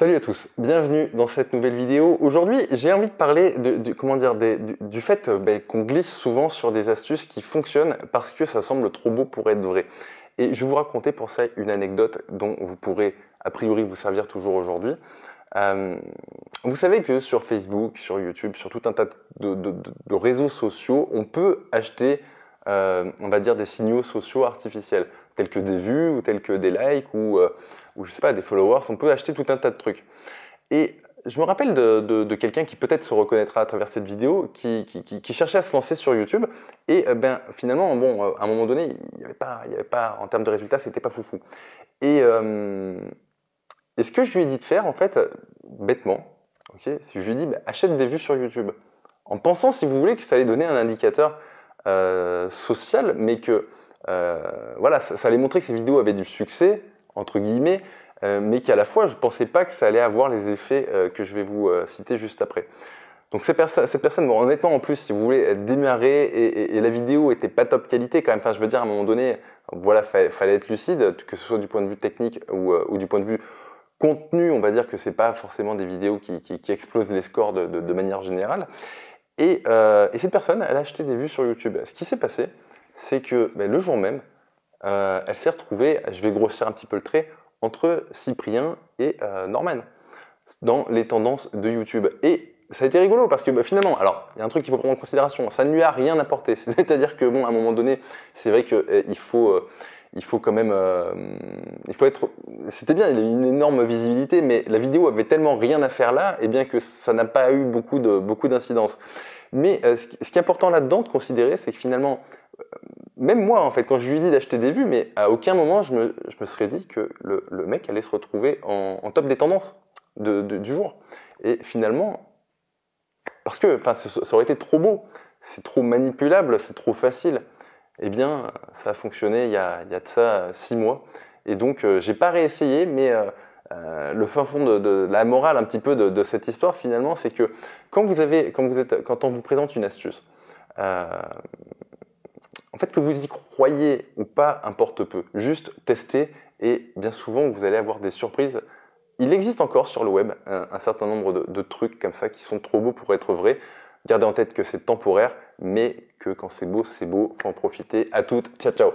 Salut à tous, bienvenue dans cette nouvelle vidéo. Aujourd'hui, j'ai envie de parler du fait qu'on glisse souvent sur des astuces qui fonctionnent parce que ça semble trop beau pour être vrai. Et je vais vous raconter pour ça une anecdote dont vous pourrez a priori vous servir toujours aujourd'hui. Euh, Vous savez que sur Facebook, sur YouTube, sur tout un tas de réseaux sociaux, on peut acheter, on va dire, des signaux sociaux artificiels, tels que des vues ou tels que des likes ou je sais pas, des followers. On peut acheter tout un tas de trucs. Et je me rappelle de quelqu'un qui peut-être se reconnaîtra à travers cette vidéo, qui cherchait à se lancer sur YouTube. Et finalement, bon, à un moment donné, il y avait pas, en termes de résultats, c'était pas foufou. Et, euh, et ce que je lui ai dit de faire, en fait, bêtement, ok, je lui ai dit, achète des vues sur YouTube. En pensant, si vous voulez, que ça allait donner un indicateur social, mais que voilà, ça allait montrer que ces vidéos avaient du succès, entre guillemets, mais qu'à la fois, je ne pensais pas que ça allait avoir les effets que je vais vous citer juste après. Donc cette personne, bon, honnêtement, en plus, si vous voulez, elle démarrait et la vidéo était pas top qualité quand même. Enfin, je veux dire, à un moment donné, voilà, fallait être lucide, que ce soit du point de vue technique ou du point de vue contenu. On va dire que c'est pas forcément des vidéos qui explosent les scores de manière générale. Et cette personne, elle a acheté des vues sur YouTube. Ce qui s'est passé, c'est que le jour même, elle s'est retrouvée, je vais grossir un petit peu le trait, entre Cyprien et Norman dans les tendances de YouTube. Et ça a été rigolo parce que finalement, alors il y a un truc qu'il faut prendre en considération, ça ne lui a rien apporté. C'est-à-dire que bon, à un moment donné, c'est vrai qu'il faut quand même, il faut être. C'était bien, il a eu une énorme visibilité, mais la vidéo avait tellement rien à faire là, et bien que ça n'a pas eu beaucoup d'incidence. Mais ce qui est important là-dedans de considérer, c'est que finalement, même moi, en fait, quand je lui ai dit d'acheter des vues, mais à aucun moment je me serais dit que le mec allait se retrouver en top des tendances du jour. Et finalement, parce que ça aurait été trop beau, c'est trop manipulable, c'est trop facile, eh bien, ça a fonctionné il y a de ça 6 mois. Et donc, j'ai pas réessayé, mais le fin fond de la morale un petit peu de cette histoire, finalement, c'est que quand on vous présente une astuce, euh, en fait, que vous y croyez ou pas, importe peu. Juste testez et bien souvent, vous allez avoir des surprises. Il existe encore sur le web un certain nombre de trucs comme ça qui sont trop beaux pour être vrais. Gardez en tête que c'est temporaire, mais que quand c'est beau, faut en profiter. À toutes, ciao ciao.